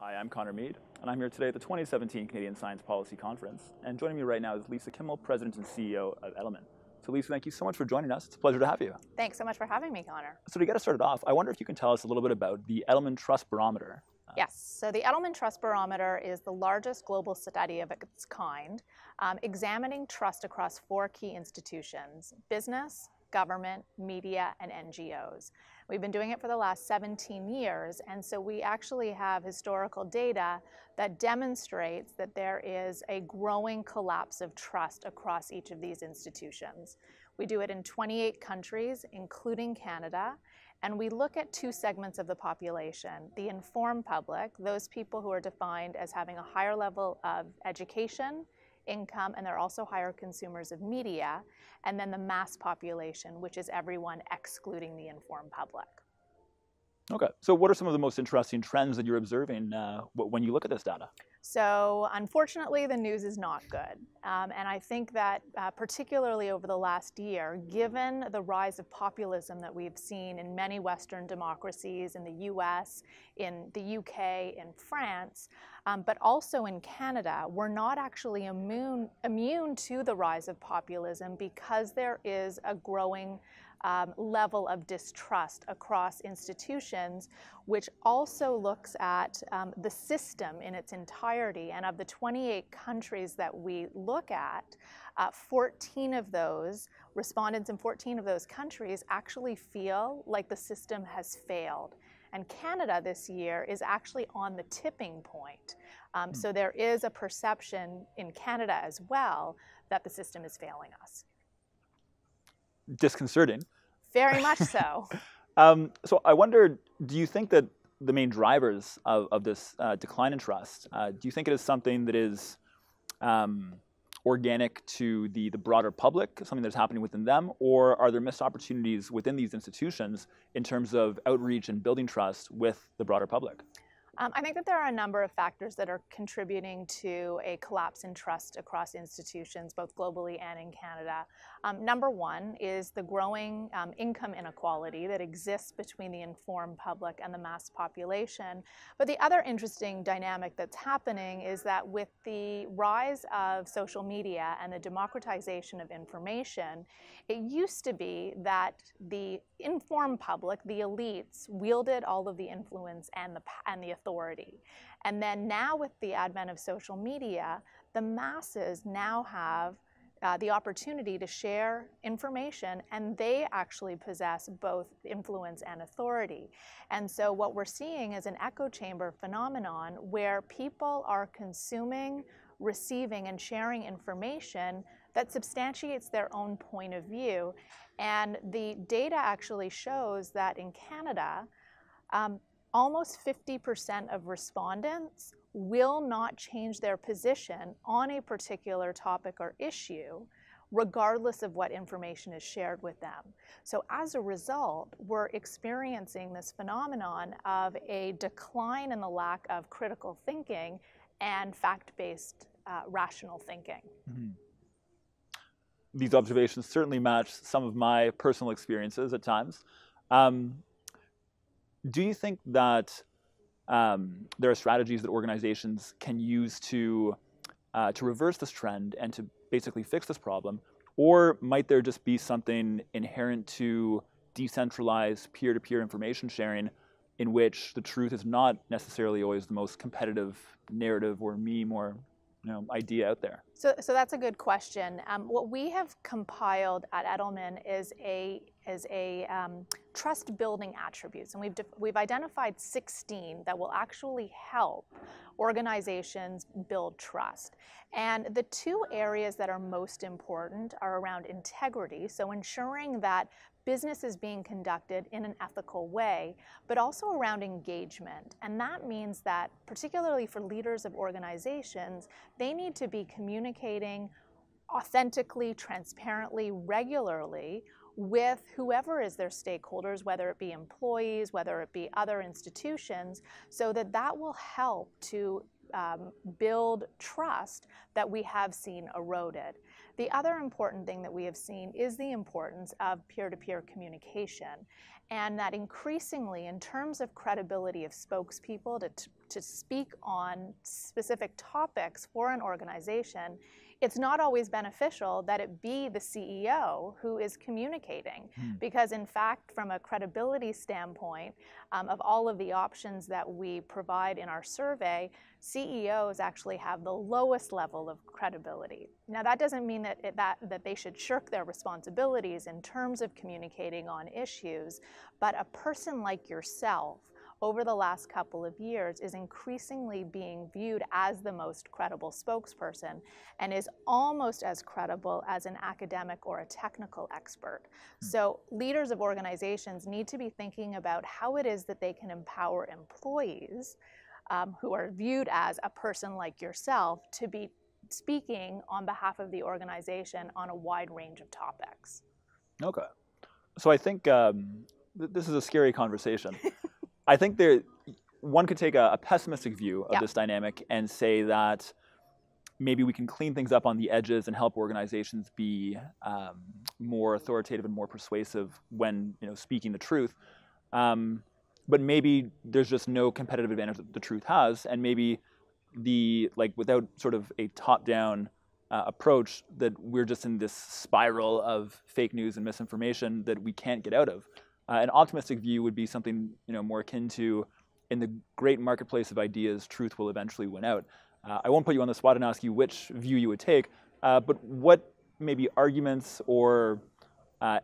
Hi, I'm Connor Mead, and I'm here today at the 2017 Canadian Science Policy Conference. And joining me right now is Lisa Kimmel, President and CEO of Edelman. So Lisa, thank you so much for joining us. It's a pleasure to have you. Thanks so much for having me, Connor. So to get us started off, I wonder if you can tell us a little bit about the Edelman Trust Barometer. Yes, so the Edelman Trust Barometer is the largest global study of its kind, examining trust across four key institutions: business, government, media, and NGOs. We've been doing it for the last 17 years, and so we actually have historical data that demonstrates that there is a growing collapse of trust across each of these institutions. We do it in 28 countries, including Canada, and we look at two segments of the population: the informed public, those people who are defined as having a higher level of education, income, and they're also higher consumers of media, and then the mass population, which is everyone excluding the informed public. Okay, so what are some of the most interesting trends that you're observing when you look at this data? So unfortunately, the news is not good. And I think that particularly over the last year, given the rise of populism that we've seen in many Western democracies, in the US, in the UK, in France, but also in Canada, we're not actually immune to the rise of populism because there is a growing level of distrust across institutions, which also looks at the system in its entirety. And of the 28 countries that we look at, 14 of those respondents in 14 of those countries actually feel like the system has failed. And Canada this year is actually on the tipping point. So there is a perception in Canada as well that the system is failing us. Disconcerting. Very much so. So I wonder, do you think that the main drivers of this decline in trust, do you think it is something that is organic to the broader public, something that's happening within them, or are there missed opportunities within these institutions in terms of outreach and building trust with the broader public? I think that there are a number of factors that are contributing to a collapse in trust across institutions, both globally and in Canada. Number one is the growing income inequality that exists between the informed public and the mass population. But the other interesting dynamic that's happening is that with the rise of social media and the democratization of information, it used to be that the informed public, the elites, wielded all of the influence and the authority. And then now with the advent of social media, the masses now have the opportunity to share information, and they actually possess both influence and authority. And so what we're seeing is an echo chamber phenomenon where people are consuming, receiving, and sharing information that substantiates their own point of view. And the data actually shows that in Canada, almost 50% of respondents will not change their position on a particular topic or issue, regardless of what information is shared with them. So as a result, we're experiencing this phenomenon of a decline in the lack of critical thinking and fact-based rational thinking. Mm-hmm. These observations certainly match some of my personal experiences at times. Do you think that there are strategies that organizations can use to reverse this trend and to basically fix this problem? Or might there just be something inherent to decentralized peer-to-peer information sharing in which the truth is not necessarily always the most competitive narrative or meme or idea out there? So that's a good question. What we have compiled at Edelman is a trust building attributes, and we've identified 16 that will actually help organizations build trust. And the two areas that are most important are around integrity, so ensuring that business is being conducted in an ethical way, but also around engagement. And that means that, particularly for leaders of organizations, they need to be communicating authentically, transparently, regularly with whoever is their stakeholders, whether it be employees, whether it be other institutions, so that that will help to build trust that we have seen eroded. The other important thing that we have seen is the importance of peer-to-peer communication, and that increasingly, in terms of credibility of spokespeople to speak on specific topics for an organization, it's not always beneficial that it be the CEO who is communicating. Because in fact, from a credibility standpoint, of all of the options that we provide in our survey, CEOs actually have the lowest level of credibility. Now, that doesn't mean that they should shirk their responsibilities in terms of communicating on issues, but a person like yourself, over the last couple of years, is increasingly being viewed as the most credible spokesperson and is almost as credible as an academic or a technical expert. So leaders of organizations need to be thinking about how it is that they can empower employees who are viewed as a person like yourself to be speaking on behalf of the organization on a wide range of topics. Okay. So I think this is a scary conversation. I think one could take a pessimistic view of this dynamic and say that maybe we can clean things up on the edges and help organizations be more authoritative and more persuasive when speaking the truth. But maybe there's just no competitive advantage that the truth has, and maybe without sort of a top-down approach, that we're just in this spiral of fake news and misinformation that we can't get out of. An optimistic view would be something more akin to, in the great marketplace of ideas, truth will eventually win out. I won't put you on the spot and ask you which view you would take, but what maybe arguments or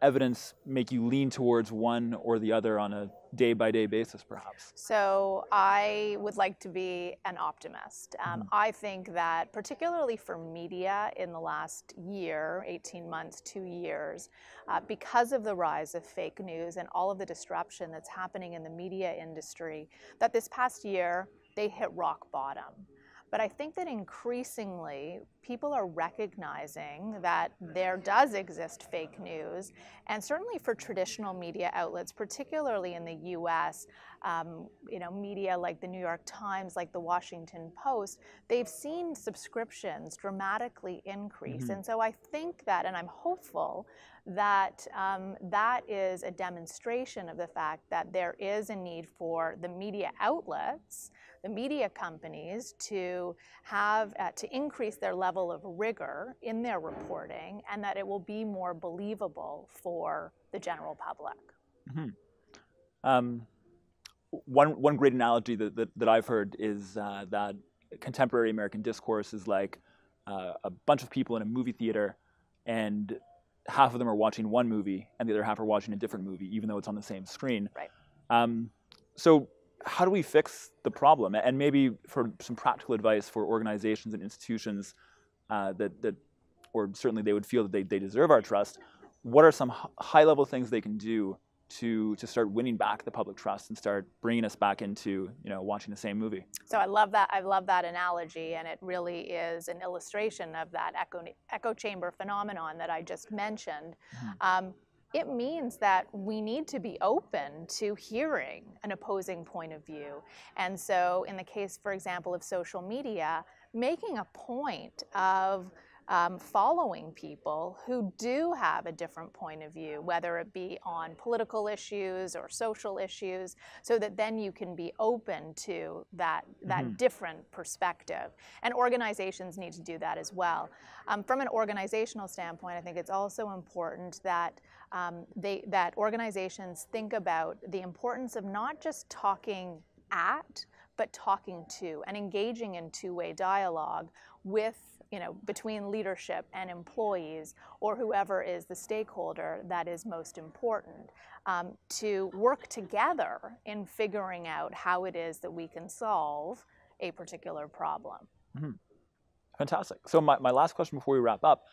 evidence make you lean towards one or the other on a day-by-day basis, perhaps? So I would like to be an optimist. I think that particularly for media in the last year, 18 months, 2 years, because of the rise of fake news and all of the disruption that's happening in the media industry, that this past year they hit rock bottom. But I think that increasingly people are recognizing that there does exist fake news, and certainly for traditional media outlets, particularly in the U.S., media like the New York Times, like the Washington Post, they've seen subscriptions dramatically increase. And so I think that, and I'm hopeful that that is a demonstration of the fact that there is a need for the media outlets, the media companies, to have to increase their level of rigor in their reporting, and that it will be more believable for the general public. One great analogy that I've heard is that contemporary American discourse is like a bunch of people in a movie theater, and half of them are watching one movie and the other half are watching a different movie, even though it's on the same screen. Right. So how do we fix the problem? And maybe for some practical advice for organizations and institutions or certainly they would feel that they deserve our trust, what are some high-level things they can do to start winning back the public trust and start bringing us back into watching the same movie? So I love that analogy, and it really is an illustration of that echo chamber phenomenon that I just mentioned. It means that we need to be open to hearing an opposing point of view. And so in the case, for example, of social media, making a point of following people who do have a different point of view, whether it be on political issues or social issues, so that then you can be open to that different perspective. And organizations need to do that as well. From an organizational standpoint, I think it's also important that that organizations think about the importance of not just talking at, but talking to and engaging in two-way dialogue with between leadership and employees, or whoever is the stakeholder that is most important, to work together in figuring out how it is that we can solve a particular problem. Fantastic. So my last question before we wrap up,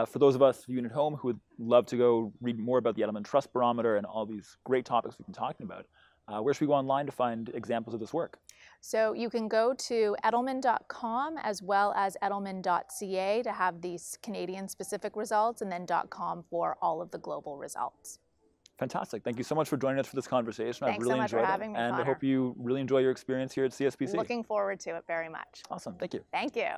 for those of us, you at home, who would love to go read more about the Edelman Trust Barometer and all these great topics we've been talking about, where should we go online to find examples of this work? So you can go to edelman.com as well as edelman.ca to have these Canadian-specific results, and then .com for all of the global results. Fantastic. Thank you so much for joining us for this conversation. Thanks I've really so much enjoyed for having it. me, And Connor. I hope you really enjoy your experience here at CSPC. Looking forward to it very much. Awesome. Thank you. Thank you.